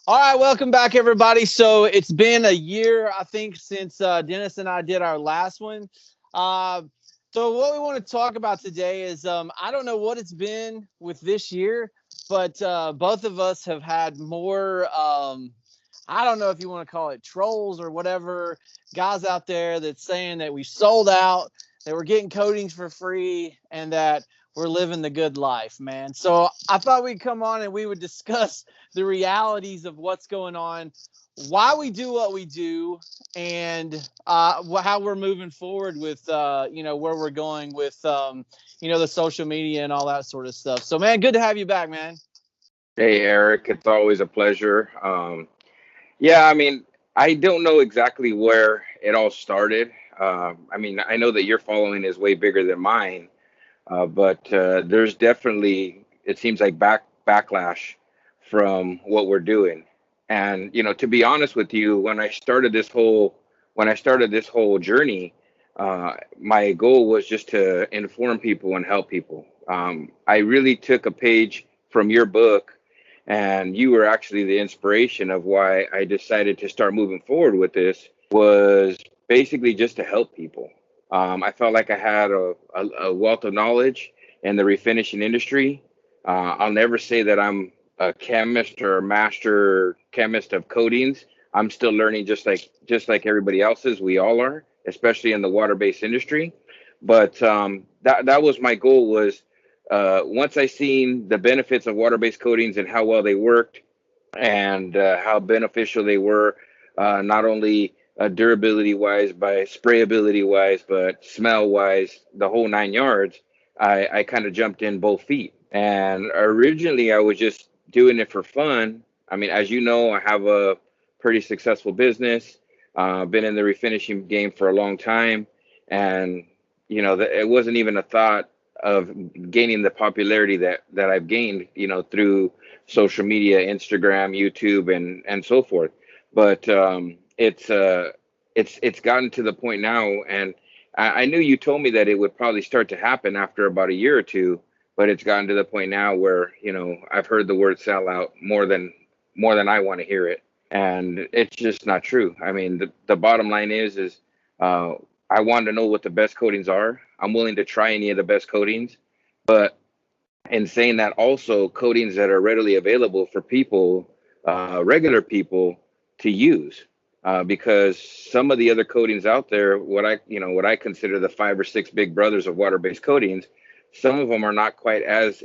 All right, welcome back, everybody. So it's been a year, I think, since Dennis and I did our last one. Uh, so what we want to talk about today is I don't know what it's been with this year, but both of us have had more. I don't know if you want to call it trolls or whatever, guys out there that's saying that we sold out, that we're getting coatings for free, and that we're living the good life, man. So I thought we'd come on and we would discuss the realities of what's going on, why we do what we do, and how we're moving forward with, where we're going with, the social media and all that sort of stuff. So, man, good to have you back, man. Hey, Eric, it's always a pleasure. Yeah, I mean, I don't know exactly where it all started. I know that your following is way bigger than mine, but there's definitely, it seems like backlash from what we're doing. And to be honest with you, when I started this whole journey, my goal was just to inform people and help people. I really took a page from your book, and you were actually the inspiration of why I decided to start moving forward with this. Was basically just to help people. I felt like I had a wealth of knowledge in the refinishing industry. I'll never say that I'm a chemist or a master chemist of coatings. I'm still learning, just like everybody else is. We all are, especially in the water-based industry. But that was my goal. Was once I seen the benefits of water-based coatings and how well they worked, and how beneficial they were, not only durability wise, by sprayability wise, but smell wise, the whole 9 yards. I kind of jumped in both feet. And originally, I was just doing it for fun. I mean, as you know, I have a pretty successful business. Been in the refinishing game for a long time, and it wasn't even a thought of gaining the popularity that I've gained, through social media, Instagram, YouTube, and so forth. But it's gotten to the point now, and I knew you told me that it would probably start to happen after about a year or two, but it's gotten to the point now where I've heard the word sellout more than I want to hear it, and it's just not true. I mean, the bottom line is uh, I want to know what the best coatings are. I'm willing to try any of the best coatings, but in saying that, also coatings that are readily available for people, regular people, to use. Because some of the other coatings out there, what I consider the five or six big brothers of water-based coatings, some of them are not quite as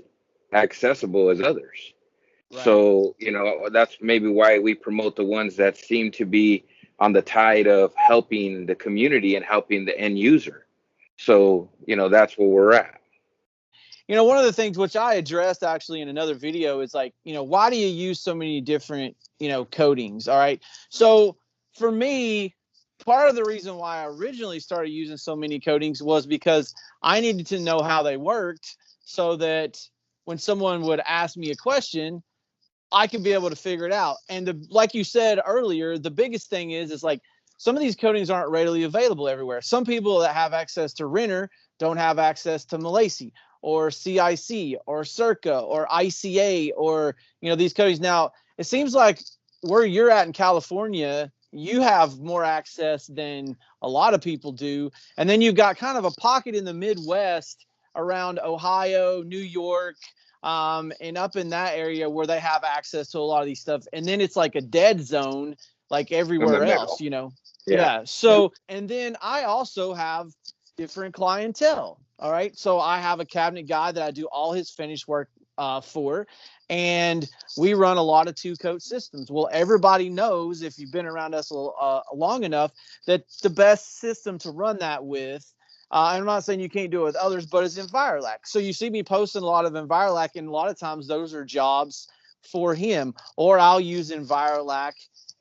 accessible as others. Right. So, that's maybe why we promote the ones that seem to be on the tide of helping the community and helping the end user. So, that's where we're at. One of the things which I addressed actually in another video is like, why do you use so many different, coatings? All right. So for me, part of the reason why I originally started using so many coatings was because I needed to know how they worked so that when someone would ask me a question, I could be able to figure it out. And like you said earlier, the biggest thing is like some of these coatings aren't readily available everywhere. Some people that have access to Renner don't have access to Malaysia or CIC or Circa or ICA or these coatings. Now it seems like where you're at in California, you have more access than a lot of people do. And then you've got kind of a pocket in the Midwest around Ohio, New York, and up in that area where they have access to a lot of these stuff. And then it's like a dead zone, like In the everywhere else, middle. Yeah. Yeah. So, and then I also have different clientele. All right. So I have a cabinet guy that I do all his finish work for, and we run a lot of two coat systems. Well, everybody knows, if you've been around us long enough, that the best system to run that with, I'm not saying you can't do it with others, but it's Envirolac. So you see me posting a lot of Envirolac, and a lot of times those are jobs for him, or I'll use Envirolac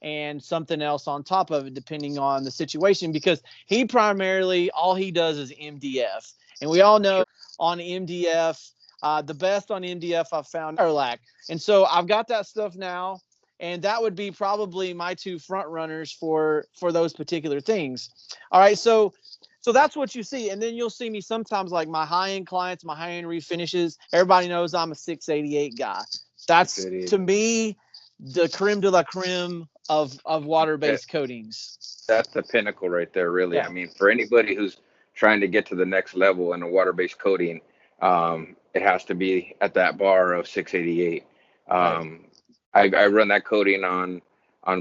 and something else on top of it, depending on the situation, because he primarily, all he does is MDF. And we all know on MDF, the best on MDF I've found Envirolac. And so I've got that stuff now, and that would be probably my two front runners for those particular things. All right, so that's what you see. And then you'll see me sometimes, like my high-end clients, my high-end refinishes. Everybody knows I'm a 688 guy. That's, to me, the creme de la creme of water-based coatings. That's the pinnacle right there, really. I Yeah. mean, for anybody who's trying to get to the next level in a water-based coating, it has to be at that bar of 688. Right. Um, I run that coating on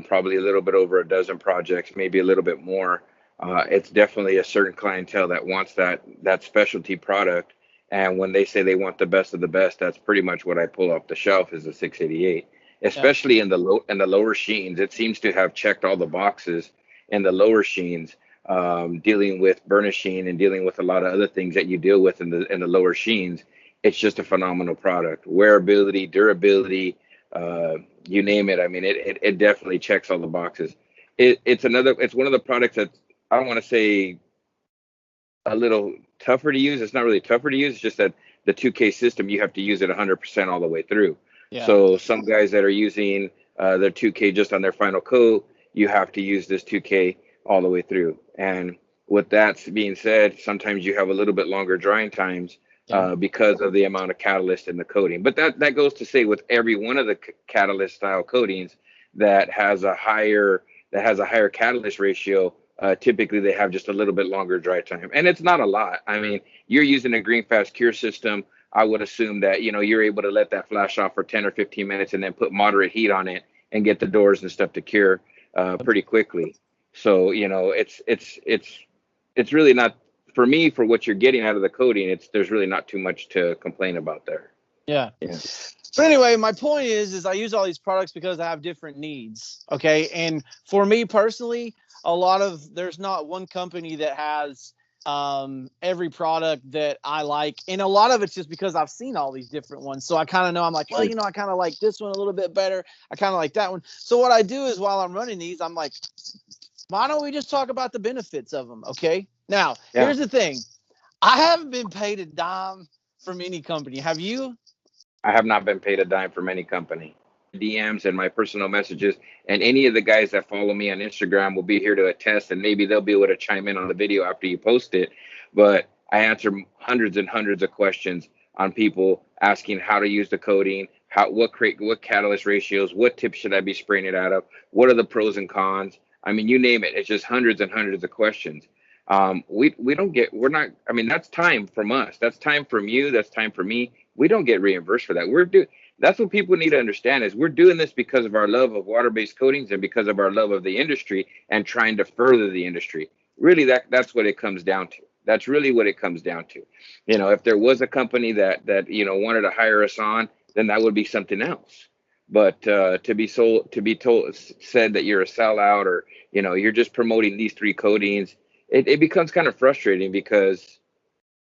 probably a little bit over a dozen projects, maybe a little bit more. It's definitely a certain clientele that wants that specialty product, and when they say they want the best of the best, that's pretty much what I pull off the shelf is the 688. Yeah. Especially in the lower sheens, it seems to have checked all the boxes in the lower sheens, dealing with burnishing and dealing with a lot of other things that you deal with in the lower sheens. It's just a phenomenal product. Wearability, durability, you name it. I mean, it definitely checks all the boxes. It's one of the products that I don't want to say a little tougher to use. It's not really tougher to use. It's just that the 2K system, you have to use it 100% all the way through. Yeah. So some guys that are using their 2K just on their final coat, you have to use this 2K all the way through. And with that being said, sometimes you have a little bit longer drying times Yeah. because of the amount of catalyst in the coating. But that goes to say with every one of the catalyst style coatings that has a higher catalyst ratio, typically they have just a little bit longer dry time. And it's not a lot. I mean, you're using a green fast cure system. I would assume that, you're able to let that flash off for 10 or 15 minutes and then put moderate heat on it and get the doors and stuff to cure pretty quickly. So, it's really not, for me, for what you're getting out of the coating, there's really not too much to complain about there. Yeah. Yeah. But anyway, my point is I use all these products because I have different needs. Okay. And for me personally, there's not one company that has every product that I like. And a lot of it's just because I've seen all these different ones. So I kind of know, I'm like, well, I kind of like this one a little bit better. I kind of like that one. So what I do is while I'm running these, I'm like, why don't we just talk about the benefits of them? Okay. Now, here's the thing. I haven't been paid a dime from any company. Have you? I have not been paid a dime from any company. DMs and my personal messages, and any of the guys that follow me on Instagram will be here to attest, and maybe they'll be able to chime in on the video after you post it. But I answer hundreds and hundreds of questions on people asking how to use the coating, what catalyst ratios, what tips should I be spraying it out of, what are the pros and cons. I mean, you name it. It's just hundreds and hundreds of questions. We're not. I mean, that's time from us. That's time from you. That's time for me. We don't get reimbursed for that. That's what people need to understand is we're doing this because of our love of water-based coatings and because of our love of the industry and trying to further the industry. Really, that's what it comes down to. That's really what it comes down to. If there was a company that wanted to hire us on, then that would be something else. But to be said that you're a sellout or you're just promoting these three coatings, it becomes kind of frustrating because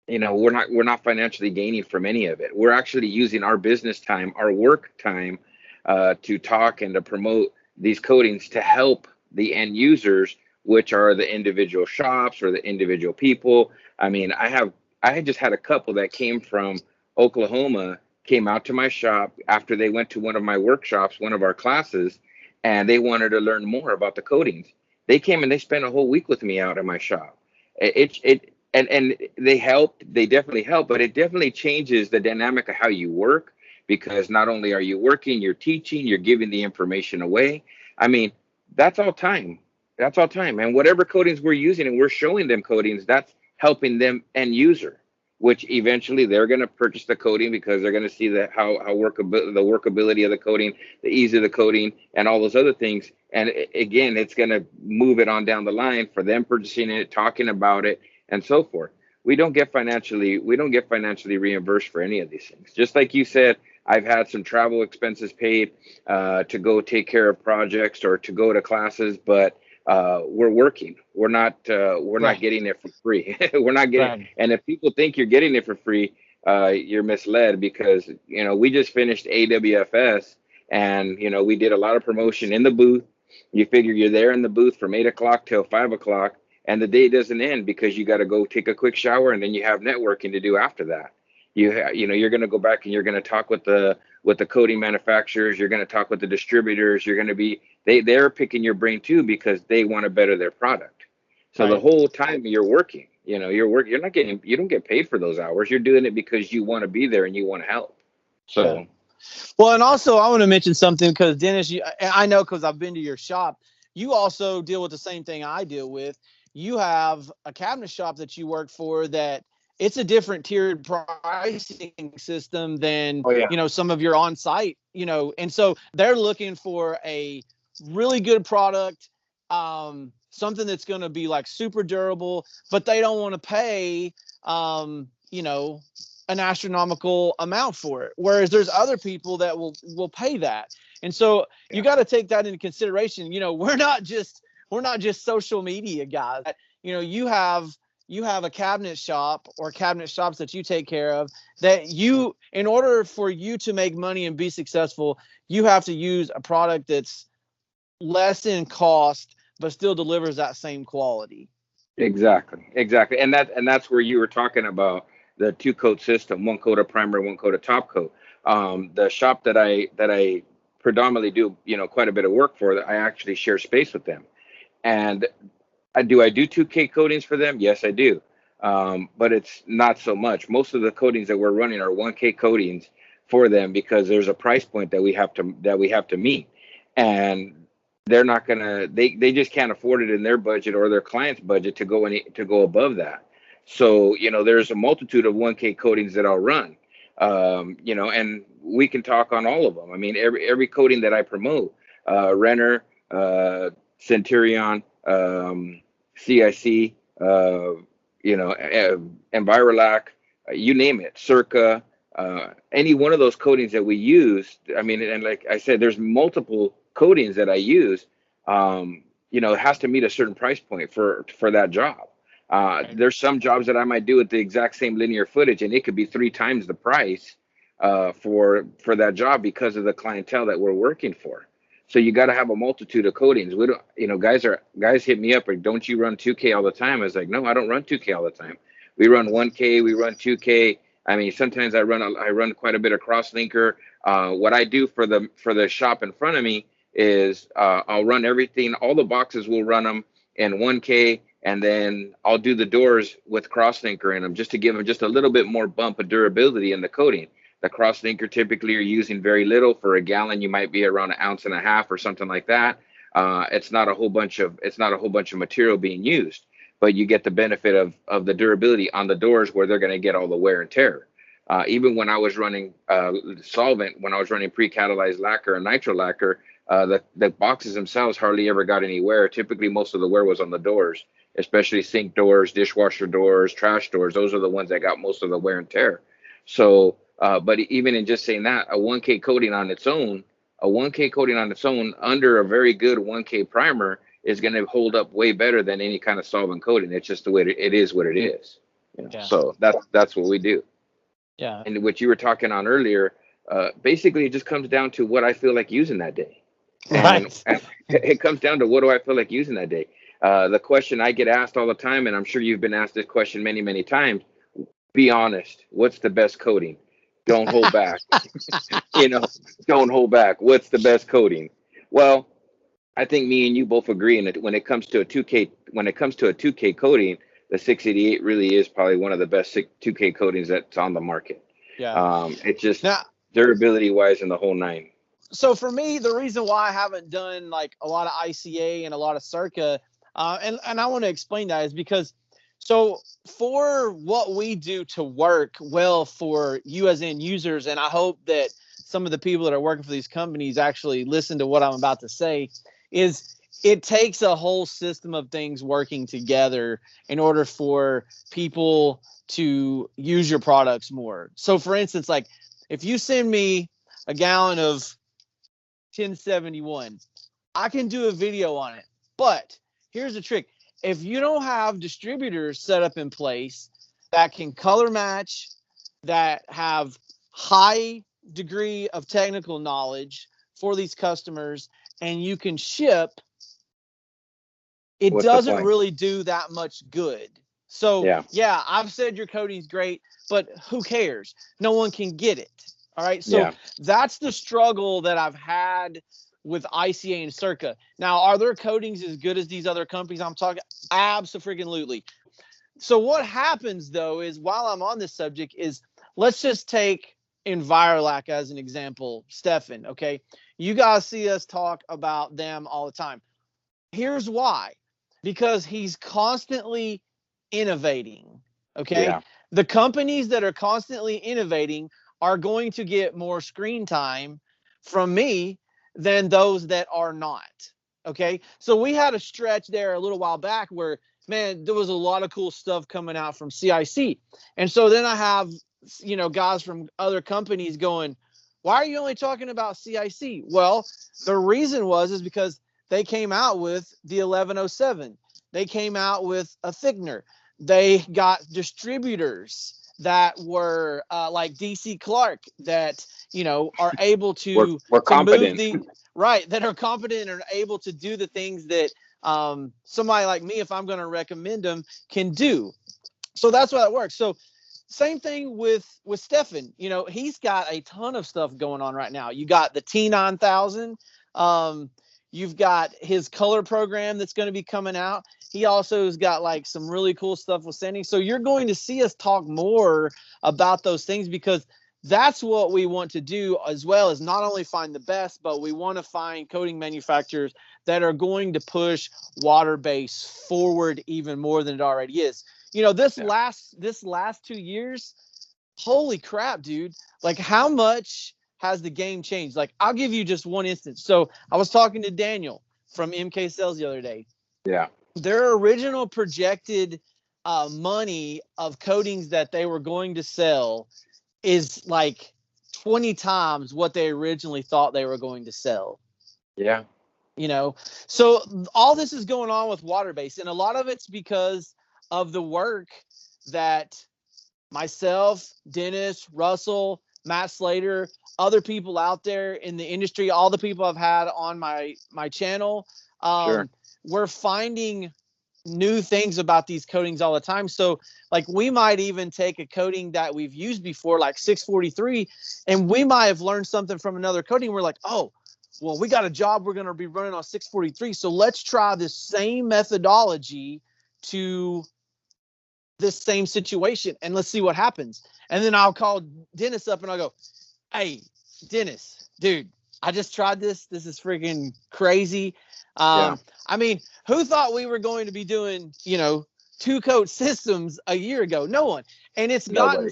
we're not financially gaining from any of it. We're actually using our business time, our work time, to talk and to promote these coatings to help the end users, which are the individual shops or the individual people. I mean, I had just had a couple that came from Oklahoma, came out to my shop after they went to one of my workshops, one of our classes, and they wanted to learn more about the coatings. They came and they spent a whole week with me out at my shop. And they helped. They definitely help, but it definitely changes the dynamic of how you work because not only are you working, you're teaching, you're giving the information away. I mean, that's all time. That's all time. And whatever coatings we're using and we're showing them coatings, that's helping them end user, which eventually they're going to purchase the coating because they're going to see the workability of the coating, the ease of the coating, and all those other things. And again, it's going to move it on down the line for them purchasing it, talking about it, and so forth. We don't get financially reimbursed for any of these things. Just like you said, I've had some travel expenses paid to go take care of projects or to go to classes, but we're working. We're not getting it for free. We're not getting. Right. And if people think you're getting it for free, you're misled because we just finished AWFS and we did a lot of promotion in the booth. You figure you're there in the booth from 8 o'clock till 5 o'clock. And the day doesn't end because you got to go take a quick shower and then you have networking to do after that. You're going to go back and you're going to talk with the coating manufacturers. You're going to talk with the distributors. You're going to be they're picking your brain too because they want to better their product. So right. The whole time you're working, you don't get paid for those hours. You're doing it because you want to be there and you want to help. So Well, and also I want to mention something because Dennis, I know because I've been to your shop. You also deal with the same thing I deal with. You have a cabinet shop that you work for that it's a different tiered pricing system than Oh yeah. some of your on-site, and so they're looking for a really good product, something that's going to be like super durable, but they don't want to pay, an astronomical amount for it. Whereas there's other people that will pay that. And so you got to take that into consideration. We're not just social media guys. You have a cabinet shop or cabinet shops that you take care of that in order for you to make money and be successful, you have to use a product that's less in cost, but still delivers that same quality. Exactly. And that's where you were talking about the two coat system, one coat of primer, one coat of top coat. The shop that I predominantly do, quite a bit of work for, I actually share space with them. And I do 2K coatings for them? Yes, I do. But it's not so much. Most of the coatings that we're running are 1K coatings for them because there's a price point that we have to meet. And they're not gonna they just can't afford it in their budget or their client's budget to go above that. So, there's a multitude of 1K coatings that I'll run. And we can talk on all of them. I mean, every coating that I promote, Renner, Centurion, CIC, Envirolac, you name it, Circa, any one of those coatings that we use. I mean, and like I said, there's multiple coatings that I use. It has to meet a certain price point for that job. Right. There's some jobs that I might do with the exact same linear footage, and it could be 3 times the price for that job because of the clientele that we're working for. So you got to have a multitude of coatings. We don't, guys hit me up like, don't you run 2K all the time? I was like, no, I don't run 2K all the time. We run 1K, we run 2K. I mean, sometimes I run quite a bit of crosslinker. What I do for the shop in front of me is I'll run everything. All the boxes will run them in 1K, and then I'll do the doors with crosslinker in them just to give them just a little bit more bump of durability in the coating. The crosslinker typically you're using very little. For a gallon, you might be around 1.5 ounces or something like that. It's not a whole bunch of material being used, but you get the benefit of the durability on the doors where they're going to get all the wear and tear. Even when I was running solvent, when I was running pre-catalyzed lacquer and nitro lacquer, the boxes themselves hardly ever got any wear. Typically, most of the wear was on the doors, especially sink doors, dishwasher doors, trash doors. Those are the ones that got most of the wear and tear. So, but even in just saying that, a 1K coating on its own, under a very good 1K primer is going to hold up way better than any kind of solvent coating. It's just the way it is what it is. Yeah. So that's what we do. Yeah. And what you were talking on earlier, basically it just comes down to what I feel like using that day. And, Right. and it comes down to what do I feel like using that day. The question I get asked all the time, and I'm sure you've been asked this question many, many times, be honest. What's the best coating? Don't hold back. you know, don't hold back. What's the best coating? Well, I think me and you both agree in that when it comes to a 2K coating, the 688 really is probably one of the best 2K coatings that's on the market. Yeah. It's just Now, durability wise in the whole nine. so for me, the reason why I haven't done like a lot of ICA and a lot of Circa, and I want to explain that is because, so for what we do to work well for you as end users, and I hope that some of the people that are working for these companies actually listen to what I'm about to say, is it takes a whole system of things working together in order for people to use your products more. So for instance, like if you send me a gallon of 1071, I can do a video on it. But here's the trick. If you don't have distributors set up in place that can color match, that have high degree of technical knowledge for these customers, and you can ship, it What's the doesn't point? really do that much good. So, Yeah. yeah, I've said your coating's great, but who cares? No one can get it. All right. So Yeah. that's the struggle that I've had with ICA and Circa. Now, are their coatings as good as these other companies I'm talking? Absolutely. So what happens though is, while I'm on this subject, is let's just take Envirolac as an example, Stefan, okay? You guys see us talk about them all the time. Here's why. Because he's constantly innovating, okay? Yeah. The companies that are constantly innovating are going to get more screen time from me than those that are not, okay? So we had a stretch there a little while back where, man, there was a lot of cool stuff coming out from CIC. And so then I have, guys from other companies going, why are you only talking about CIC? Well, the reason is because they came out with the 1107. They came out with a thickener. They got distributors that were like DC Clark that are able to We're move competent. the right, that are competent and are able to do the things that somebody like me, if I'm going to recommend them, can do. So that's why that works. So same thing with Stefan. He's got a ton of stuff going on right now. You got the T9000. You've got his color program that's going to be coming out. He also has got like some really cool stuff with sending. So you're going to see us talk more about those things, because that's what we want to do, as well as not only find the best, but we want to find coating manufacturers that are going to push water base forward even more than it already is. This last 2 years, holy crap, dude. Like, how much has the game changed? Like, I'll give you just one instance. So I was talking to Daniel from MK Sales the other day. Yeah. Their original projected money of coatings that they were going to sell is like 20 times what they originally thought they were going to sell. Yeah. So all this is going on with water base, and a lot of it's because of the work that myself, Dennis, Russell, Matt Slater, other people out there in the industry, all the people I've had on my channel, Sure. we're finding new things about these coatings all the time. So like, we might even take a coating that we've used before, like 643, and we might have learned something from another coating. We're like, oh, well, we got a job we're going to be running on 643. So let's try this same methodology to this same situation, and let's see what happens. And then I'll call Dennis up and I'll go, hey, Dennis, dude, I just tried this. This is freaking crazy. Yeah. I mean, who thought we were going to be doing, 2-coat systems a year ago? No one. And it's Nobody.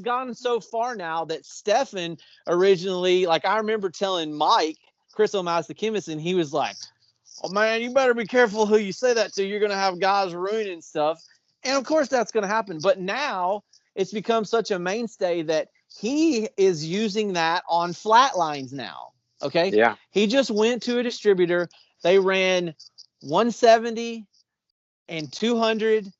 gotten so far now that Stefan originally, like, I remember telling Mike, Chris O'Mice, the chemist, and he was like, oh man, you better be careful who you say that to. You're going to have guys ruining stuff. And of course that's going to happen. But now it's become such a mainstay that he is using that on flat lines now. Okay. Yeah. He just went to a distributor. They ran 170 and 200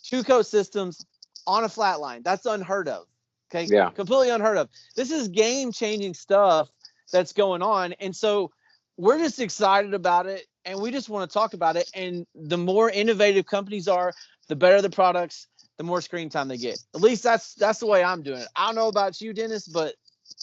2-coat systems on a flat line. That's unheard of. Okay. Yeah. Completely unheard of. This is game changing stuff that's going on. And so we're just excited about it, and we just want to talk about it. And the more innovative companies are, the better the products, the more screen time they get. At least that's the way I'm doing it. I don't know about you, Dennis, but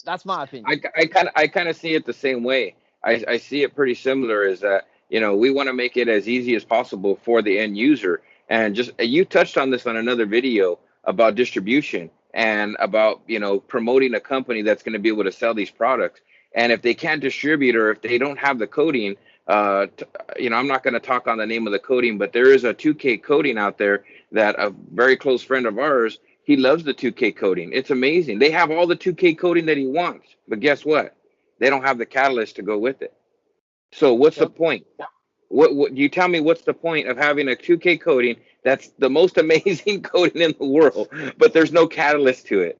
that's my opinion. I kind of see it the same way. I see it pretty similar. Is that we want to make it as easy as possible for the end user. And just you touched on this on another video about distribution and about promoting a company that's going to be able to sell these products. And if they can't distribute, or if they don't have the coating, I'm not going to talk on the name of the coating, but there is a 2K coating out there that a very close friend of ours, he loves the 2K coating. It's amazing. They have all the 2K coating that he wants, but guess what? They don't have the catalyst to go with it. So what's the point? What you tell me? What's the point of having a 2K coating that's the most amazing coating in the world, but there's no catalyst to it?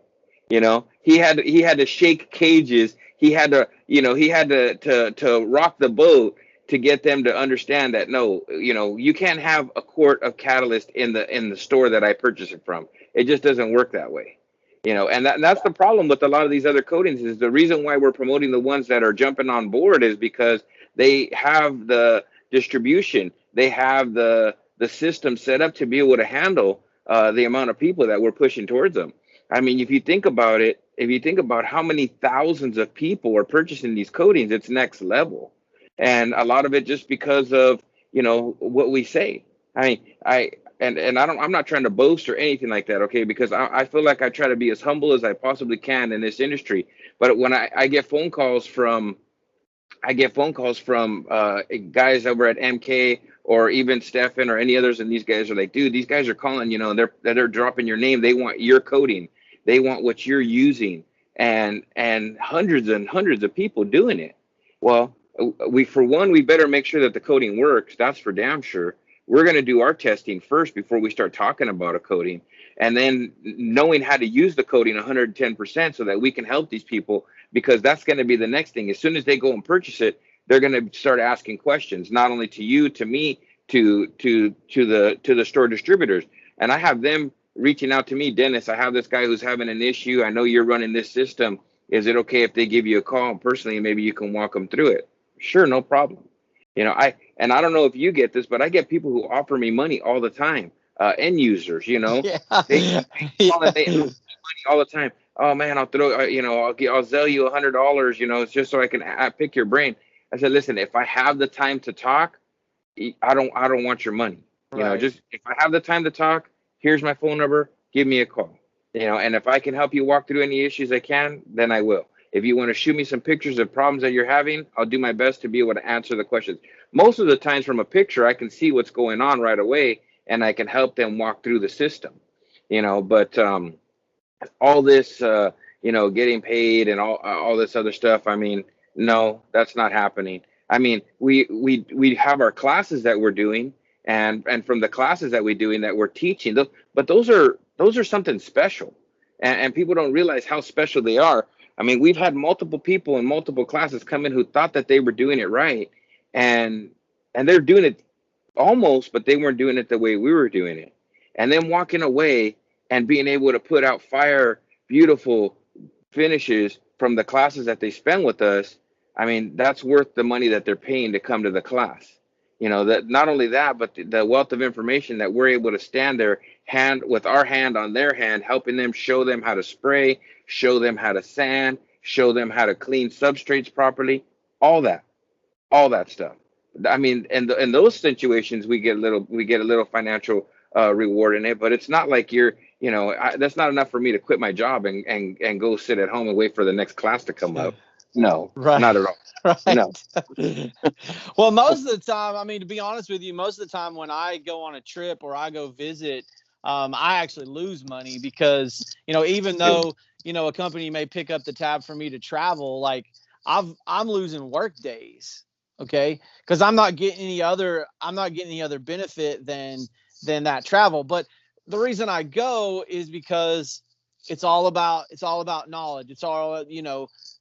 He had to shake cages. He had to rock the boat to get them to understand that no, you can't have a quart of catalyst in the store that I purchase it from. It just doesn't work that way. And that's the problem with a lot of these other coatings. Is the reason why we're promoting the ones that are jumping on board is because they have the distribution, they have the system set up to be able to handle the amount of people that we're pushing towards them. I mean, if you think about it, if you think about how many thousands of people are purchasing these coatings, it's next level. And a lot of it just because of, what we say. I mean, and I'm not trying to boast or anything like that, okay? Because I feel like I try to be as humble as I possibly can in this industry. But when I get phone calls from guys over at MK or even Stefan or any others, and these guys are like, dude, these guys are calling, they're dropping your name. They want your coding. They want what you're using, and hundreds of people doing it. Well, we better make sure that the coding works. That's for damn sure. We're going to do our testing first before we start talking about a coding, and then knowing how to use the coding 110% so that we can help these people, because that's going to be the next thing. As soon as they go and purchase it, they're going to start asking questions, not only to you, to me, to the store distributors. And I have them reaching out to me, Dennis, I have this guy who's having an issue. I know you're running this system. Is it okay if they give you a call personally and maybe you can walk them through it? Sure, no problem. I don't know if you get this, but I get people who offer me money all the time. End users, Yeah. they call and they ask me money all the time. Oh man, I'll throw, I'll sell you $100, it's just so I can pick your brain. I said, listen, if I have the time to talk, I don't want your money. Right. Just if I have the time to talk, here's my phone number, give me a call. And if I can help you walk through any issues I can, then I will. If you want to shoot me some pictures of problems that you're having, I'll do my best to be able to answer the questions. Most of the times from a picture, I can see what's going on right away and I can help them walk through the system. But all this, getting paid and all this other stuff, I mean, no, that's not happening. I mean, we have our classes that we're doing, and from the classes that we're doing, that we're teaching, but those are something special, and people don't realize how special they are. I mean, we've had multiple people in multiple classes come in who thought that they were doing it right, and they're doing it almost, but they weren't doing it the way we were doing it. And then walking away and being able to put out fire, beautiful finishes from the classes that they spend with us. I mean, that's worth the money that they're paying to come to the class. That not only that, but the wealth of information that we're able to stand there with our hand on their hand, helping them, show them how to spray, show them how to sand, show them how to clean substrates properly, all that stuff. I mean, in those situations, we get a little financial reward in it, but it's not like that's not enough for me to quit my job and go sit at home and wait for the next class to come up. No, Right. not at all. Right. No. Well, most of the time, I mean, to be honest with you, most of the time when I go on a trip or I go visit, I actually lose money because, even though, a company may pick up the tab for me to travel, like I'm losing work days. Okay. Cause I'm not getting any other benefit than that travel. But the reason I go is because it's all about knowledge. It's all,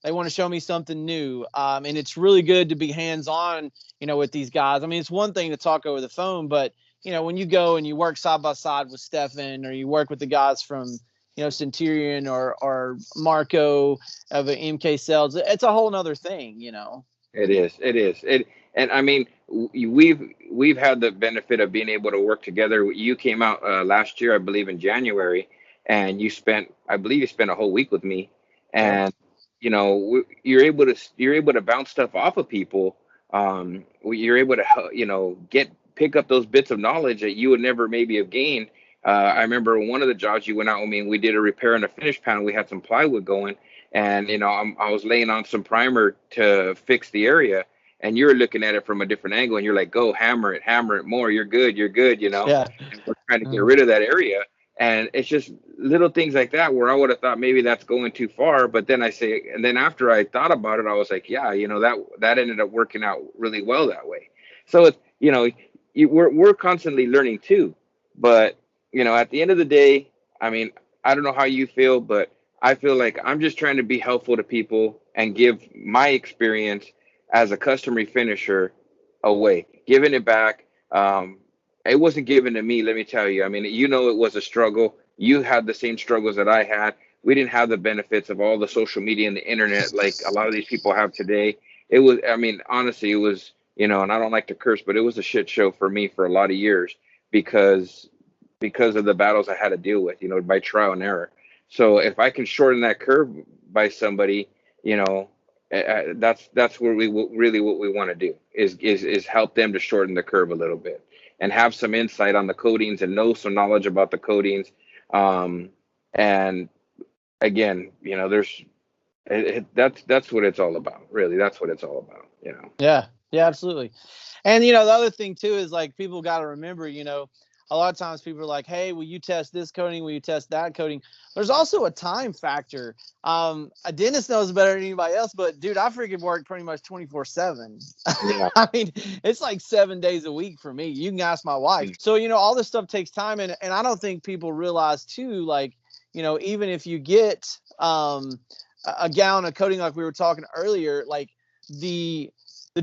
they want to show me something new. And it's really good to be hands-on, with these guys. I mean, it's one thing to talk over the phone, but, when you go and you work side by side with Stefan, or you work with the guys from, Centurion or Marco of MK Sales, it's a whole nother thing, It is. And I mean, we've had the benefit of being able to work together. You came out last year, I believe, in January, and I believe you spent a whole week with me, and you're able to bounce stuff off of people. You're able to pick up those bits of knowledge that you would never maybe have gained. I remember one of the jobs you went out with me and we did a repair and a finish panel. We had some plywood going, and I was laying on some primer to fix the area, and you're looking at it from a different angle, and you're like, go hammer it more. You're good. Yeah. And we're trying to get rid of that area. And it's just little things like that where I would have thought maybe that's going too far. But then and then after I thought about it, I was like, yeah, that ended up working out really well that way. So it's, we're constantly learning too. But, at the end of the day, I mean, I don't know how you feel, but I feel like I'm just trying to be helpful to people and give my experience as a custom refinisher away, giving it back. It wasn't given to me, let me tell you. I mean, it was a struggle. You had the same struggles that I had. We didn't have the benefits of all the social media and the internet like a lot of these people have today. It was, I mean, honestly, it was, and I don't like to curse, but it was a shit show for me for a lot of years because of the battles I had to deal with, by trial and error. So if I can shorten that curve by somebody, that's where what we want to do is help them to shorten the curve a little bit. and have some insight on the coatings and know some knowledge about the coatings. And again, that's what it's all about. Really, that's what it's all about. Yeah, yeah, absolutely. And the other thing too is like people got to remember, a lot of times people are like, "Hey, will you test this coating? Will you test that coating?" There's also a time factor. A dentist knows better than anybody else, but dude, I freaking work pretty much 24/7. Yeah. I mean, it's like 7 days a week for me. You can ask my wife. So all this stuff takes time, and I don't think people realize too, like, even if you get a gallon of coating, like we were talking earlier, like the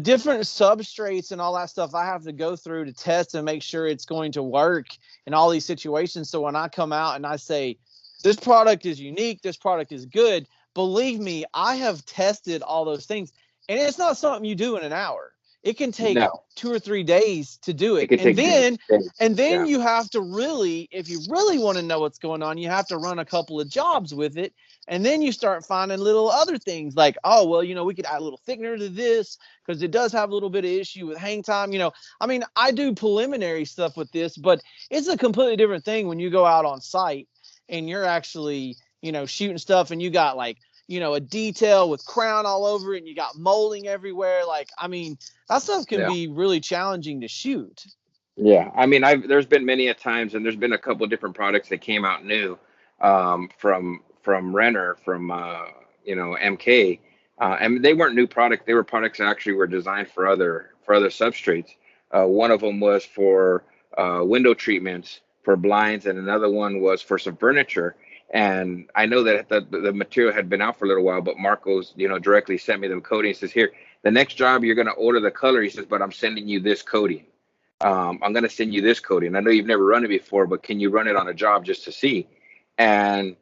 different substrates and all that stuff I have to go through to test and make sure it's going to work in all these situations. So when I come out and I say, this product is unique, this product is good, believe me, I have tested all those things. And it's not something you do in an hour. It can take No, 2 or 3 days to do it it. could And take days. then Yeah. you have to really, if you really want to know what's going on, you have to run a couple of jobs with it. And then you start finding little other things like, oh, well, we could add a little thickener to this because it does have a little bit of issue with hang time. I mean, I do preliminary stuff with this, but it's a completely different thing when you go out on site and you're actually, shooting stuff and you got like, a detail with crown all over it and you got molding everywhere. Like, I mean, that stuff can Yeah. be really challenging to shoot. Yeah. I mean, there's been many a times, and there's been a couple of different products that came out new, from Renner, from MK, and they weren't new products. They were products that actually were designed for other substrates. One of them was for window treatments for blinds, and another one was for some furniture. And I know that the material had been out for a little while, but Marcos, directly sent me the coating. He says, "Here, the next job you're going to order the color." He says, "But I'm sending you this coating. I'm going to send you this coating. I know you've never run it before, but can you run it on a job just to see?" And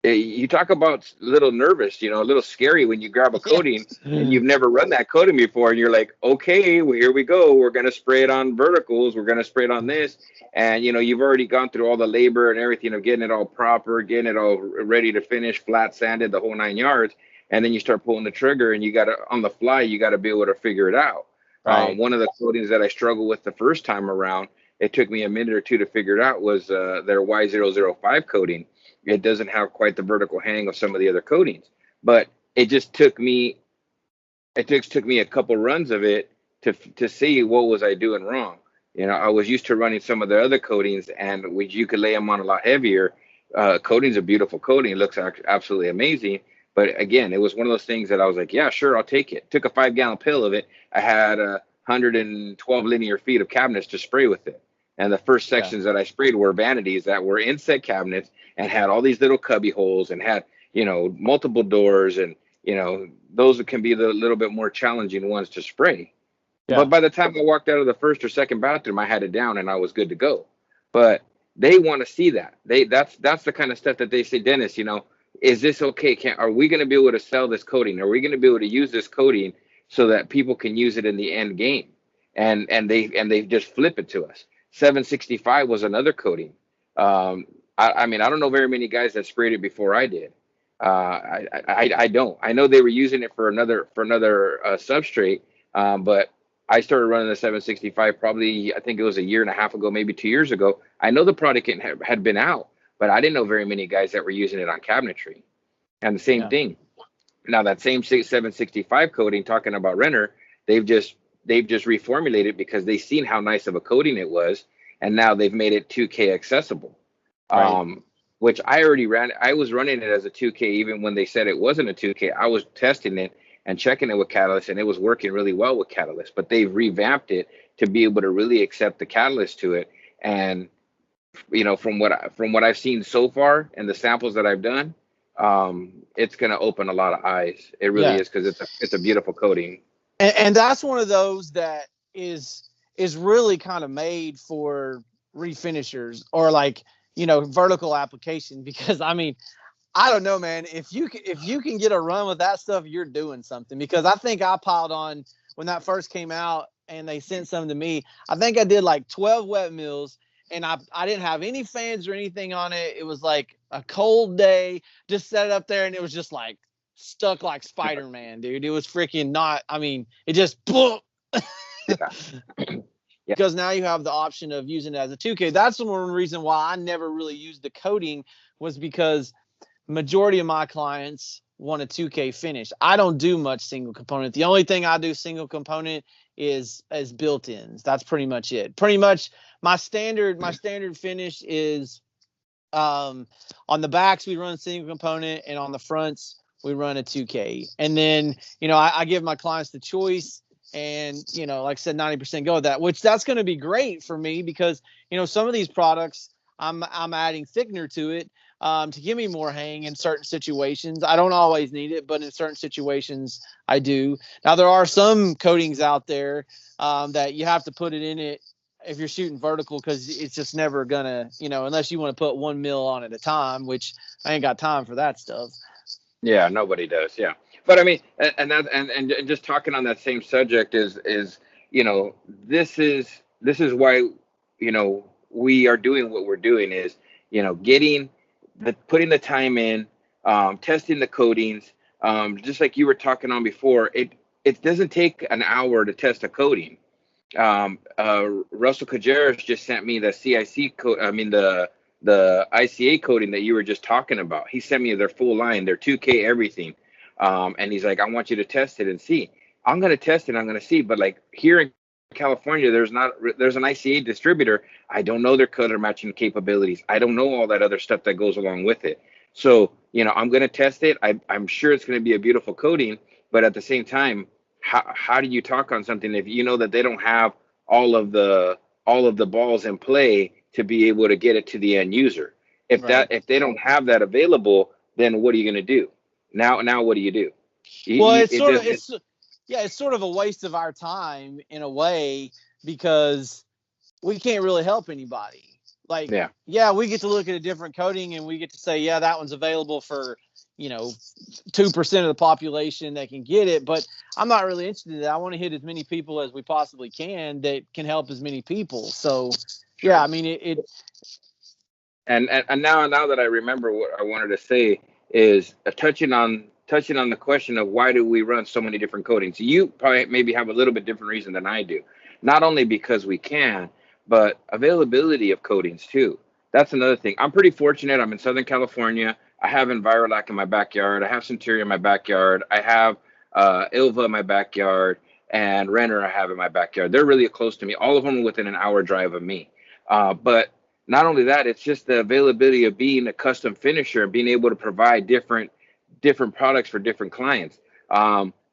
you talk about a little nervous, a little scary when you grab a coating and Yeah. you've never run that coating before, and you're like, okay, well, here we go. We're going to spray it on verticals. We're going to spray it on this. And, you've already gone through all the labor and everything of getting it all proper, getting it all ready to finish, flat sanded, the whole 9 yards. And then you start pulling the trigger, and you got to, on the fly, you got to be able to figure it out. Right. One of the coatings that I struggled with the first time around, it took me a minute or two to figure it out, was their Y005 coating. It doesn't have quite the vertical hang of some of the other coatings, but it just took me a couple runs of it to see what was I doing wrong. I was used to running some of the other coatings, and you could lay them on a lot heavier. Coating's a beautiful coating; it looks absolutely amazing. But again, it was one of those things that I was like, yeah, sure, I'll take it. Took a 5 gallon pill of it. I had 112 linear feet of cabinets to spray with it. And the first Yeah. sections that I sprayed were vanities that were inset cabinets and had all these little cubby holes and had, multiple doors. And, those can be the little bit more challenging ones to spray. But Yeah. by the time I walked out of the first or second bathroom, I had it down and I was good to go. But they want to see that. That's the kind of stuff that they say, Dennis, is this okay? Are we going to be able to sell this coating? Are we going to be able to use this coating so that people can use it in the end game? And they just flip it to us. 765 was another coating. I mean, I don't know very many guys that sprayed it before I did. I don't. I know they were using it for another substrate, but I started running the 765 probably, I think it was a year and a half ago, maybe 2 years ago. I know the product had been out, but I didn't know very many guys that were using it on cabinetry. And the same Yeah. thing. Now that same 765 coating, talking about Renner, they've just reformulated because they've seen how nice of a coating it was, and now they've made it 2K accessible. Right. Which I already ran. I was running it as a 2K even when they said it wasn't a 2K. I was testing it and checking it with Catalyst, and it was working really well with Catalyst. But they've revamped it to be able to really accept the Catalyst to it. And from what I've seen so far and the samples that I've done, it's going to open a lot of eyes. It really Yeah. is, because it's a beautiful coating. And that's one of those that is really kind of made for refinishers or like, vertical application, because I mean, I don't know, man. If you can get a run with that stuff, you're doing something. Because I think I piled on when that first came out and they sent some to me. I think I did like 12 wet mills, and I didn't have any fans or anything on it. It was like a cold day, just set it up there, and it was just like stuck like Spider-Man, dude. It was freaking not. I mean, it just boom. Yeah. because now you have the option of using it as a 2K. That's one reason why I never really used the coating, was because majority of my clients want a 2K finish. I don't do much single component. The only thing I do single component is as built-ins. That's pretty much it. Pretty much my standard finish is on the backs we run single component, and on the fronts we run a 2K. And then, I give my clients the choice, and, like I said, 90% go with that, which that's going to be great for me because, some of these products I'm adding thickener to it to give me more hang in certain situations. I don't always need it, but in certain situations I do. Now, there are some coatings out there that you have to put it in it if you're shooting vertical, because it's just never gonna, unless you want to put 1 mil on at a time, which I ain't got time for that stuff. Yeah, nobody does. Yeah, but I mean, and just talking on that same subject is this is why we are doing what we're doing is getting putting the time in, testing the coatings, just like you were talking on before. It doesn't take an hour to test a coating. Russell Cajeras just sent me the CIC code. I mean the ICA coating that you were just talking about. He sent me their full line, their 2K everything, and he's like, I want you to test it and see. I'm gonna test it. I'm gonna see. But like here in California, there's an ICA distributor. I don't know their color matching capabilities. I don't know all that other stuff that goes along with it. So I'm gonna test it. I'm sure it's gonna be a beautiful coating, but at the same time, how do you talk on something if you know that they don't have all of the balls in play to be able to get it to the end user? If they don't have that available, then what are you going to do? Now what do you do? It's sort of a waste of our time in a way, because we can't really help anybody. Like, we get to look at a different coating and we get to say, that one's available for 2% of the population that can get it, but I'm not really interested in that. I want to hit as many people as we possibly can that can help as many people. So I mean it and now that I remember, what I wanted to say is touching on the question of why do we run so many different coatings. You probably maybe have a little bit different reason than I do, not only because we can, but availability of coatings too. That's another thing. I'm pretty fortunate. I'm in Southern California. I have Envirolac in my backyard. I have Centuria in my backyard. I have Ilva in my backyard, and Renner I have in my backyard. They're really close to me. All of them are within an hour drive of me. But not only that, it's just the availability of being a custom finisher and being able to provide different products for different clients.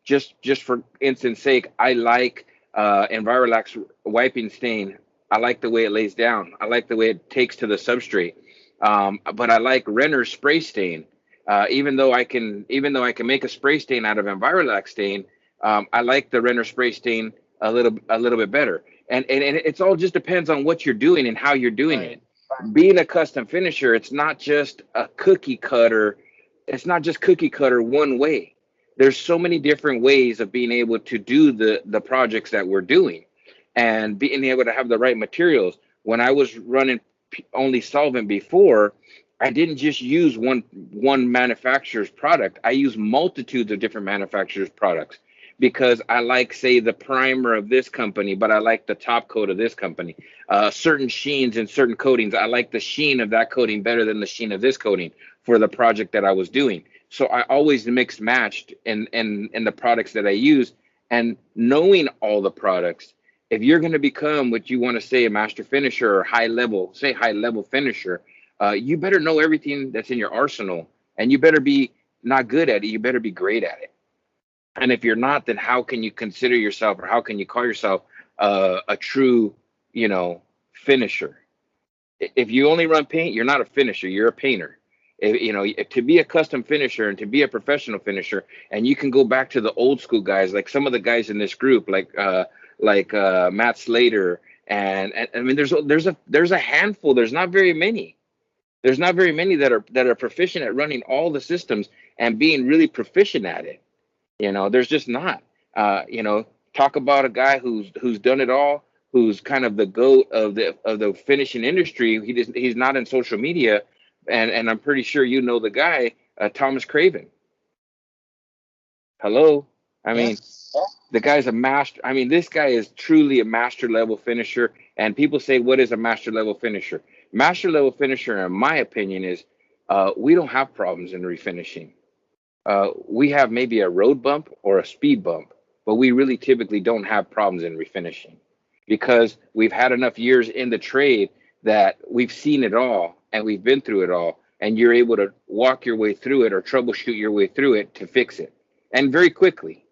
Just for instance sake, I like Envirolac's wiping stain. I like the way it lays down. I like the way it takes to the substrate. But I like Renner's spray stain. Even though I can make a spray stain out of Envirolac stain, I like the Renner spray stain a little bit better. And it's all just depends on what you're doing and how you're doing it. Being a custom finisher, it's not just a cookie cutter. It's not just cookie cutter one way. There's so many different ways of being able to do the projects that we're doing, and being able to have the right materials. When I was running only solvent before, I didn't just use one manufacturer's product. I use multitudes of different manufacturers' products, because I like, say, the primer of this company, but I like the top coat of this company. Certain sheens and certain coatings, I like the sheen of that coating better than the sheen of this coating for the project that I was doing. So I always mixed matched in the products that I use. And knowing all the products, if you're going to become what you want to say, a master finisher or high level finisher, you better know everything that's in your arsenal, and you better be not good at it. You better be great at it. And if you're not, then how can you consider yourself, or how can you call yourself a true, finisher? If you only run paint, you're not a finisher. You're a painter. To be a custom finisher and to be a professional finisher, and you can go back to the old school guys, like some of the guys in this group, like Matt Slater, and I mean, there's a handful. There's not very many. There's not very many that are proficient at running all the systems and being really proficient at it. There's just not. Talk about a guy who's done it all, who's kind of the GOAT of the finishing industry. He's not in social media, and I'm pretty sure the guy, Thomas Craven. Hello, I mean, The guy's a master. I mean, this guy is truly a master level finisher. And people say, what is a master level finisher? Master level finisher, in my opinion, is we don't have problems in refinishing. We have maybe a road bump or a speed bump, but we really typically don't have problems in refinishing because we've had enough years in the trade that we've seen it all and we've been through it all. And you're able to walk your way through it or troubleshoot your way through it to fix it. And very quickly,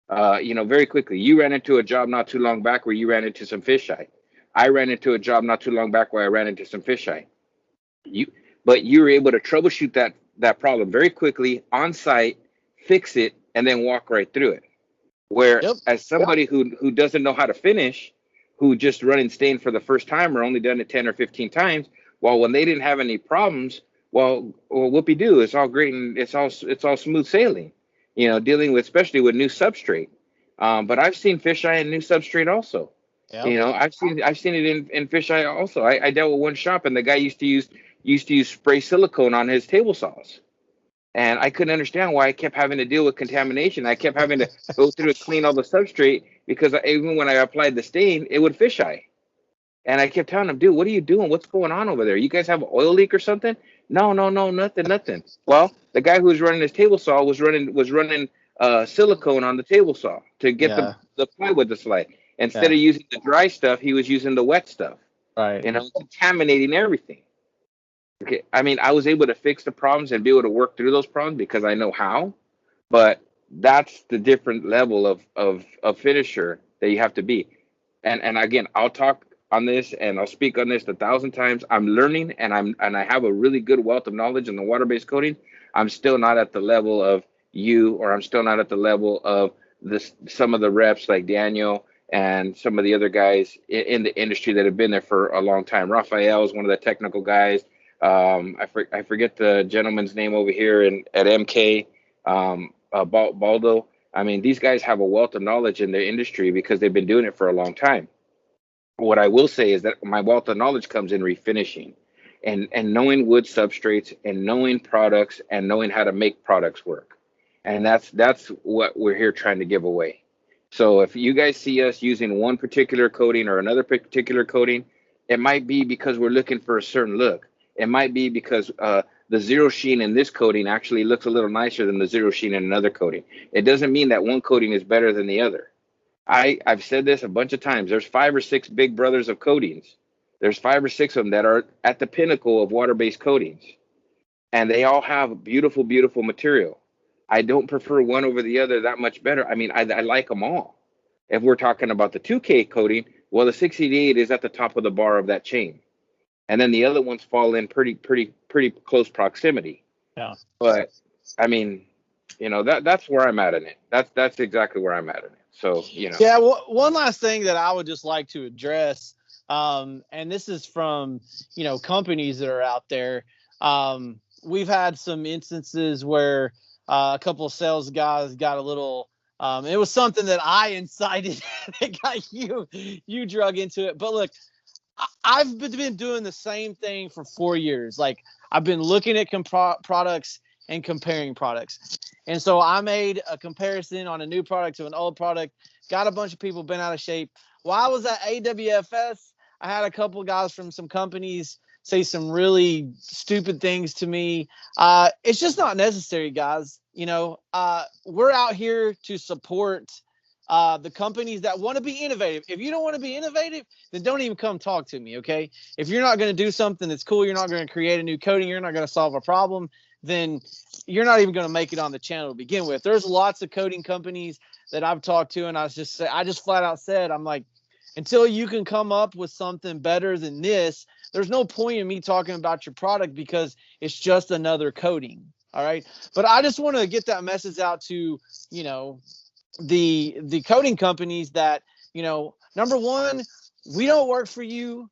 very quickly. You ran into a job not too long back where you ran into some fisheye. I ran into a job not too long back where I ran into some fisheye. You, but you were able to troubleshoot that problem very quickly on site, fix it, and then walk right through it. Where Yep. as somebody who doesn't know how to finish, who just run and stain for the first time or only done it 10 or 15 times, well, when they didn't have any problems, well whoopie do, it's all great and it's all smooth sailing, dealing with especially with new substrate. But I've seen fisheye in new substrate also. Yep. I've seen it in fisheye also. I dealt with one shop and the guy used to use spray silicone on his table saws. And I couldn't understand why I kept having to deal with contamination. I kept having to go through and clean all the substrate because even when I applied the stain, it would fisheye. And I kept telling him, dude, what are you doing? What's going on over there? You guys have an oil leak or something? No, no, no, nothing, nothing. Well, the guy who was running his table saw was running silicone on the table saw to get Yeah. the plywood to slide. Instead Yeah. of using the dry stuff, he was using the wet stuff, Right. contaminating everything. Okay, I mean, I was able to fix the problems and be able to work through those problems because I know how, but that's the different level of finisher that you have to be. And again, I'll talk on this and I'll speak on this 1,000 times. I'm learning and I have a really good wealth of knowledge in the water-based coating. I'm still not at the level of you, or I'm still not at the level of some of the reps like Daniel and some of the other guys in the industry that have been there for a long time. Raphael is one of the technical guys. I forget the gentleman's name over here at MK, Baldo. I mean, these guys have a wealth of knowledge in their industry because they've been doing it for a long time. What I will say is that my wealth of knowledge comes in refinishing and knowing wood substrates and knowing products and knowing how to make products work. And that's what we're here trying to give away. So if you guys see us using one particular coating or another particular coating, it might be because we're looking for a certain look. It might be because the zero sheen in this coating actually looks a little nicer than the zero sheen in another coating. It doesn't mean that one coating is better than the other. I've said this a bunch of times. There's 5 or 6 big brothers of coatings. There's 5 or 6 of them that are at the pinnacle of water-based coatings, and they all have beautiful, beautiful material. I don't prefer one over the other that much better. I mean, I like them all. If we're talking about the 2K coating, well, the 688 is at the top of the bar of that chain, and then the other ones fall in pretty close proximity. Yeah. But I mean, that's where I'm at in it. That's exactly where I'm at in it. So Yeah. One last thing that I would just like to address, and this is from companies that are out there. We've had some instances where a couple of sales guys got a little. It was something that I incited that got you drug into it. But look, I've been doing the same thing for 4 years. Like, I've been looking at products and comparing products. And so I made a comparison on a new product to an old product. Got a bunch of people bent out of shape. While I was at AWFS, I had a couple of guys from some companies say some really stupid things to me. It's just not necessary, guys. We're out here to support the companies that want to be innovative. If you don't want to be innovative, then don't even come talk to me, okay? If you're not going to do something that's cool, you're not going to create a new coating, you're not going to solve a problem, then you're not even going to make it on the channel to begin with. There's lots of coating companies that I've talked to, and I just flat out said, I'm like, until you can come up with something better than this, there's no point in me talking about your product because it's just another coating. All right. But I just want to get that message out to, the coating companies that, number one, we don't work for you.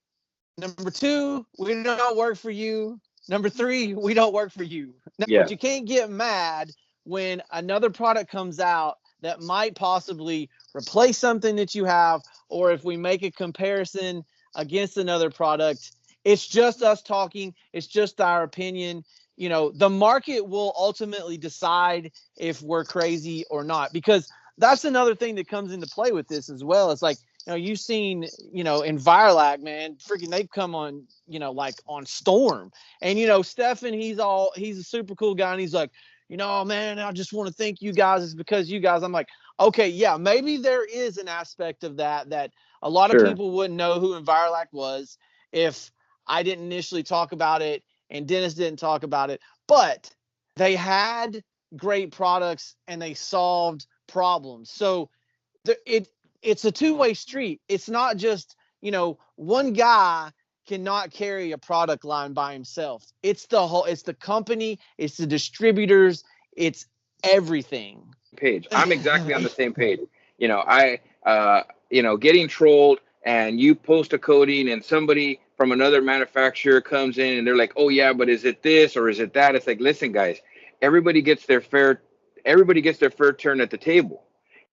Number two, we don't work for you. Number three, we don't work for you. No, yeah. but you can't get mad when another product comes out that might possibly replace something that you have, or if we make a comparison against another product, it's just us talking. It's just our opinion. The market will ultimately decide if we're crazy or not, because that's another thing that comes into play with this as well. It's like, you've seen, in Virelac, man, freaking they've come on, like on Storm. And, Stefan, he's a super cool guy. And he's like, man, I just want to thank you guys. It's because you guys. I'm like, okay, yeah, maybe there is an aspect of that a lot of people wouldn't know who Virelac was if I didn't initially talk about it and Dennis didn't talk about it. But they had great products and they solved problems. So it's a two-way street. It's not just, one guy cannot carry a product line by himself. It's the company, it's the distributors, it's everything. Page. I'm exactly on the same page. Getting trolled and you post a coating and somebody from another manufacturer comes in and they're like, oh yeah, but is it this or is it that? It's like, listen, guys, everybody gets their fair turn at the table,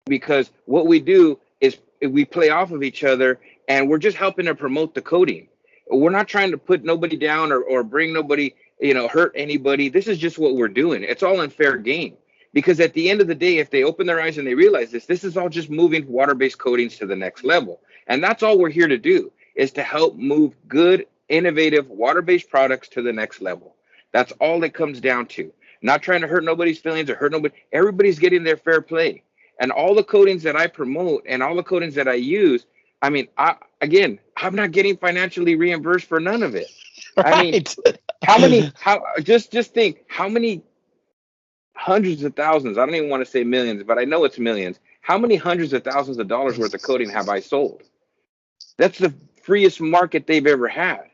because what we do is we play off of each other and we're just helping to promote the coating. We're not trying to put nobody down or bring nobody, hurt anybody. This is just what we're doing. It's all in fair game. Because at the end of the day, if they open their eyes and they realize this is all just moving water-based coatings to the next level. And that's all we're here to do, is to help move good, innovative water-based products to the next level. That's all it comes down to. Not trying to hurt nobody's feelings or hurt nobody. Everybody's getting their fair play. And all the coatings that I promote and all the coatings that I use, I mean, I'm not getting financially reimbursed for none of it. Right. I mean, just think how many hundreds of thousands, I don't even want to say millions, but I know it's millions. How many hundreds of thousands of dollars worth of coating have I sold? That's the freest market they've ever had.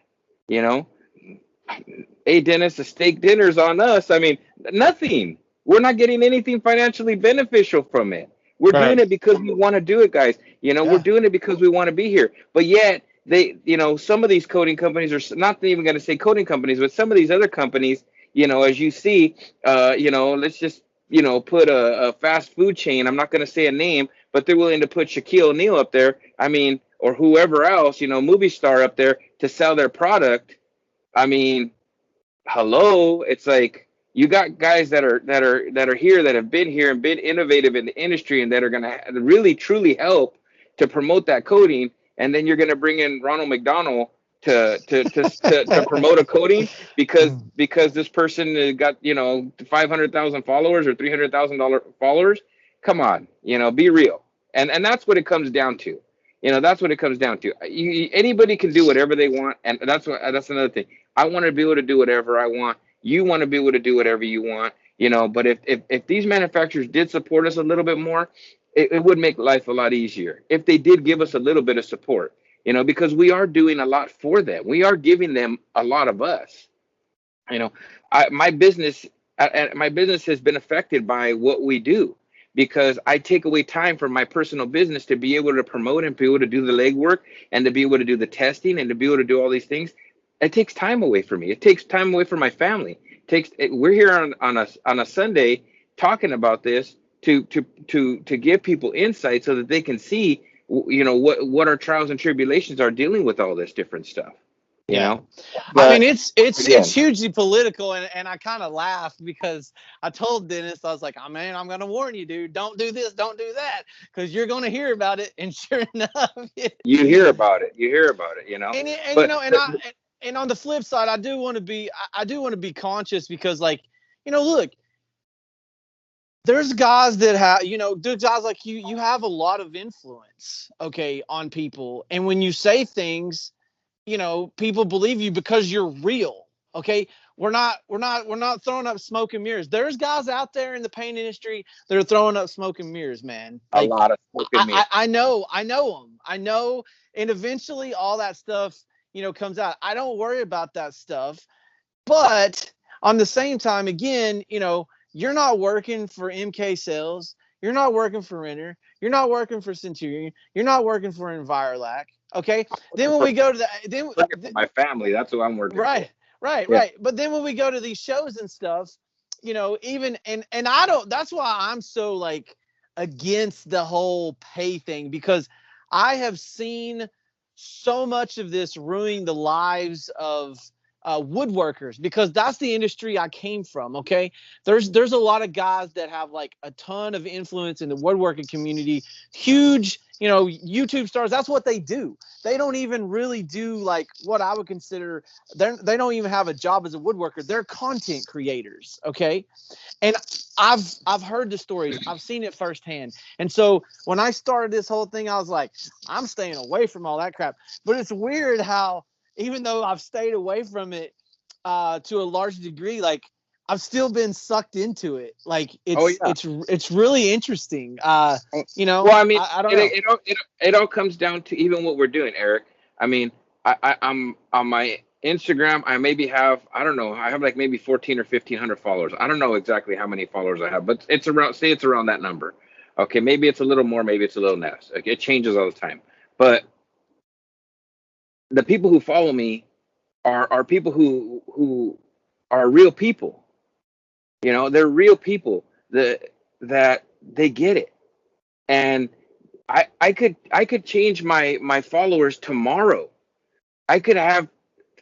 Hey, Dennis, the steak dinner's on us. I mean, nothing. We're not getting anything financially beneficial from it. We're doing it because we want to do it, guys. We're doing it because we want to be here. But yet, some of these coating companies are not even going to say coating companies, but some of these other companies, as you see, let's just, put a fast food chain. I'm not going to say a name, but they're willing to put Shaquille O'Neal up there. I mean, or whoever else, movie star up there to sell their product. I mean, hello, it's like you got guys that are here, that have been here and been innovative in the industry and that are going to really truly help to promote that coating. And then you're going to bring in Ronald McDonald to promote a coating because this person got 500,000 followers or $300,000 followers. Come on, be real. And that's what it comes down to. That's what it comes down to. Anybody can do whatever they want, and that's another thing. I want to be able to do whatever I want. You want to be able to do whatever you want. But if these manufacturers did support us a little bit more, it would make life a lot easier. If they did give us a little bit of support, because we are doing a lot for them. We are giving them a lot of us. My business has been affected by what we do, because I take away time from my personal business to be able to promote and be able to do the legwork and to be able to do the testing and to be able to do all these things. It takes time away from me. It takes time away from my family. We're here on a Sunday talking about this to give people insight so that they can see, what our trials and tribulations are dealing with all this different stuff. But, I mean, it's hugely political, and I kind of laughed because I told Dennis, I was like, oh man, I'm gonna warn you, dude, don't do this, don't do that, because you're gonna hear about it. And sure enough, you hear about it. And on the flip side, I do want to be conscious, because, like, look, there's guys that have, there's guys like you have a lot of influence, okay, on people, and when you say things, people believe you because you're real. Okay. We're not throwing up smoke and mirrors. There's guys out there in the paint industry that are throwing up smoke and mirrors, man. Like, a lot of smoke and mirrors. I know them. I know. And eventually all that stuff, comes out. I don't worry about that stuff. But on the same time, again, you're not working for MK Sales. You're not working for Renter. You're not working for Centurion. You're not working for Virelac. Okay. Then when we go to my family, that's who I'm working for. Right. But then when we go to these shows and stuff, even and I don't. That's why I'm so like against the whole pay thing, because I have seen so much of this ruining the lives of woodworkers, because that's the industry I came from. Okay, there's a lot of guys that have like a ton of influence in the woodworking community, huge, YouTube stars. That's what they do. They don't even really do like what I would consider. They don't even have a job as a woodworker. They're content creators. Okay, and I've heard the stories. I've seen it firsthand. And so when I started this whole thing, I was like, I'm staying away from all that crap. But it's weird how, even though I've stayed away from it to a large degree, like I've still been sucked into it. Like it's really interesting. Well, I mean, I don't know. It all comes down to even what we're doing, Eric. I mean, I'm on my Instagram. I maybe have, I don't know, I have like maybe 14 or 1500 followers. I don't know exactly how many followers I have, but it's around that number. Okay, maybe it's a little more, maybe it's a little less. Okay, it changes all the time. But the people who follow me are people who are real people. They're real people that they get it. And I could change my followers tomorrow. I could have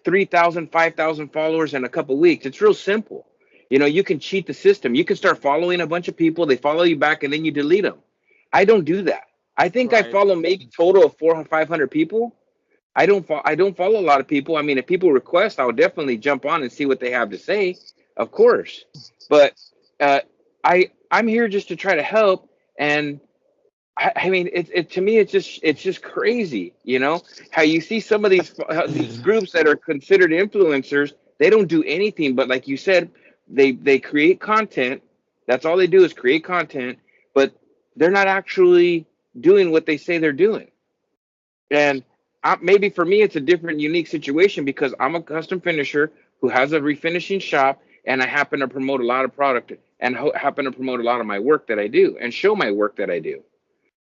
3,000, 5,000 followers in a couple of weeks. It's real simple. You can cheat the system. You can start following a bunch of people. They follow you back, and then you delete them. I don't do that. I think I follow maybe total of 400 or 500 people. I don't follow a lot of people. I mean, if people request, I'll definitely jump on and see what they have to say, of course. But I'm here just to try to help. And I mean, to me, it's just crazy, how you see some of these groups that are considered influencers. They don't do anything but, like you said, they create content. That's all they do is create content, but they're not actually doing what they say they're doing. And maybe for me, it's a different, unique situation because I'm a custom finisher who has a refinishing shop, and I happen to promote a lot of product and happen to promote a lot of my work that I do and show my work that I do.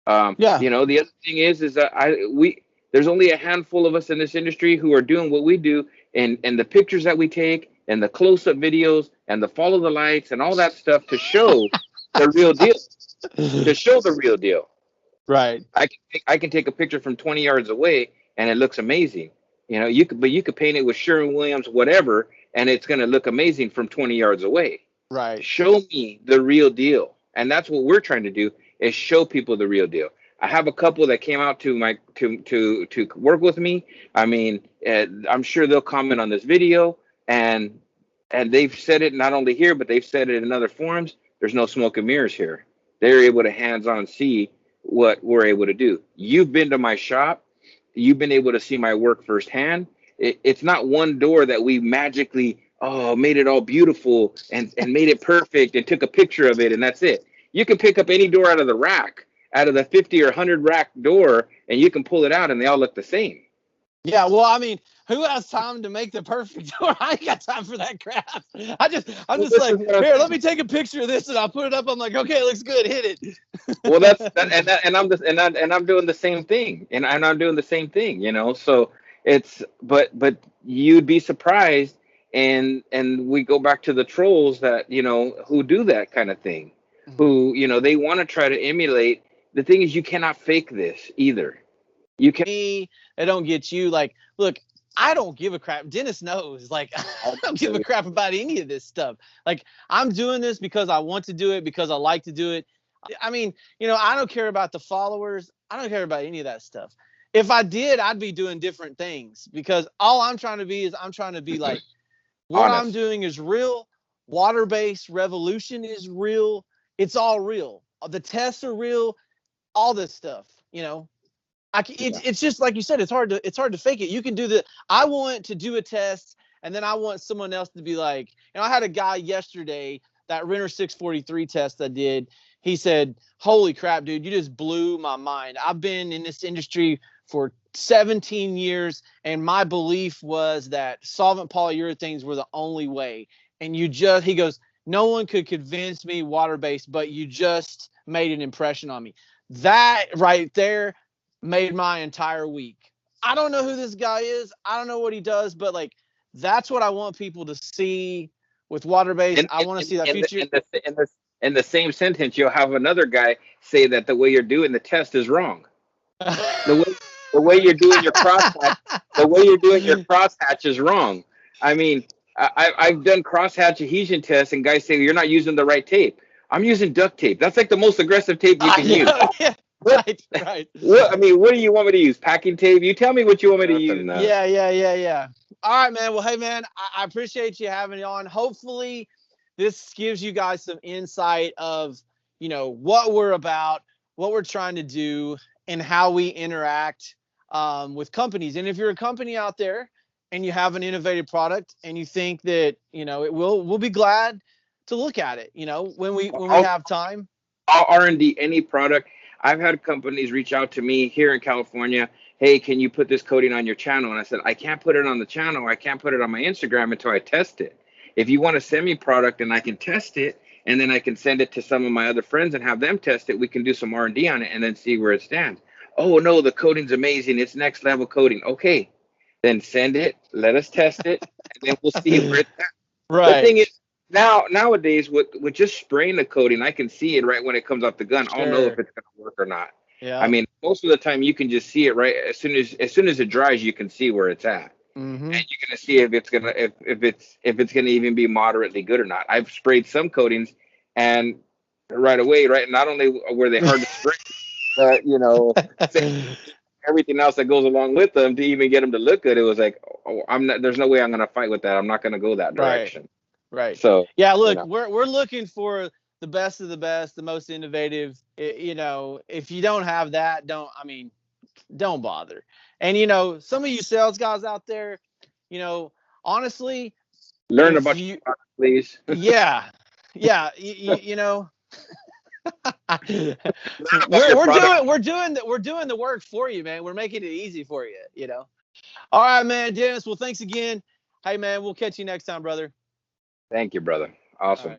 The other thing is that there's only a handful of us in this industry who are doing what we do, and the pictures that we take and the close-up videos and the follow the lights and all that stuff to show the real deal. To show the real deal. Right. I can take a picture from 20 yards away and it looks amazing. You could paint it with Sherwin-Williams, whatever, and it's going to look amazing from 20 yards away. Right. Show me the real deal. And that's what we're trying to do, is show people the real deal. I have a couple that came out to work with me. I mean, I'm sure they'll comment on this video, and they've said it not only here, but they've said it in other forums. There's no smoke and mirrors here. They're able to hands-on see what we're able to do. You've been to my shop. You've been able to see my work firsthand. It's not one door that we magically made it all beautiful and made it perfect and took a picture of it and that's it. You can pick up any door out of the rack, out of the 50 or 100 rack door, and you can pull it out and they all look the same. Yeah, well, I mean, who has time to make the perfect door? I ain't got time for that crap. I'm just like, here, let me take a picture of this, and I'll put it up. I'm like, okay, it looks good, hit it. Well, and I'm doing the same thing, and I'm doing the same thing, So it's, but you'd be surprised, and we go back to the trolls that who do that kind of thing, who they want to try to emulate. The thing is, you cannot fake this either. You can. Me, I don't get you. Like, look, I don't give a crap. Dennis knows. Like, I don't give a crap about any of this stuff. Like, I'm doing this because I want to do it, because I like to do it. I mean, I don't care about the followers. I don't care about any of that stuff. If I did, I'd be doing different things, because all I'm trying to be like, what honest. I'm doing is real. Water-based revolution is real. It's all real. The tests are real. All this stuff, it's just like you said, it's hard to fake it. You can do I want to do a test, and then I want someone else to be like, I had a guy yesterday, that Renner 643 test I did. He said, holy crap, dude, you just blew my mind. I've been in this industry for 17 years, and my belief was that solvent polyurethanes were the only way. And he goes, no one could convince me water-based, but you just made an impression on me. That right there made my entire week. I don't know who this guy is. I don't know what he does, but like, that's what I want people to see with water-based. I want to see that future. In the same sentence, you'll have another guy say that the way you're doing the test is wrong. The way you're doing your crosshatch, is wrong. I mean, I've done crosshatch adhesion tests, and guys say you're not using the right tape. I'm using duct tape. That's like the most aggressive tape you I can use. know. Yeah. What? Right. Right. What? I mean, what do you want me to use? Packing tape? You tell me what you want me to use. Yeah. Yeah. Yeah. Yeah. All right, man. Well, hey, man, I appreciate you having me on. Hopefully, this gives you guys some insight of, what we're about, what we're trying to do, and how we interact with companies. And if you're a company out there and you have an innovative product and you think that, we'll be glad to look at it, when we have time. R&D any product. I've had companies reach out to me here in California. Hey, can you put this coating on your channel? And I said, I can't put it on the channel. I can't put it on my Instagram until I test it. If you want to send me product and I can test it, and then I can send it to some of my other friends and have them test it, we can do some R&D on it and then see where it stands. Oh no, the coating's amazing. It's next level coating. Okay, then send it. Let us test it, and then we'll see where it's at. The thing is, Right. nowadays with just spraying the coating, I can see it right when it comes off the gun. I'll know if Sure. it's gonna work or not. I Yeah. mean, most of the time you can just see it right as soon as it dries, you can see where it's at, Mm-hmm. and you're gonna see if it's gonna even be moderately good or not. I've sprayed some coatings, and right away, right, not only were they hard to spray, but everything else that goes along with them to even get them to look good, it was like, oh, I'm not. There's no way I'm gonna fight with that. I'm not gonna go that Right. direction. Right. So, Yeah, you look, know. we're looking for the best of the best, the most innovative. If you don't have that, don't bother. And some of you sales guys out there, you know, honestly, Learn if about you your product, please. yeah. Yeah, you know, Learn about your product. we're doing the work for you, man. We're making it easy for you. All right, man, Dennis. Well, thanks again. Hey, man, we'll catch you next time, brother. Thank you, brother. All Awesome. right.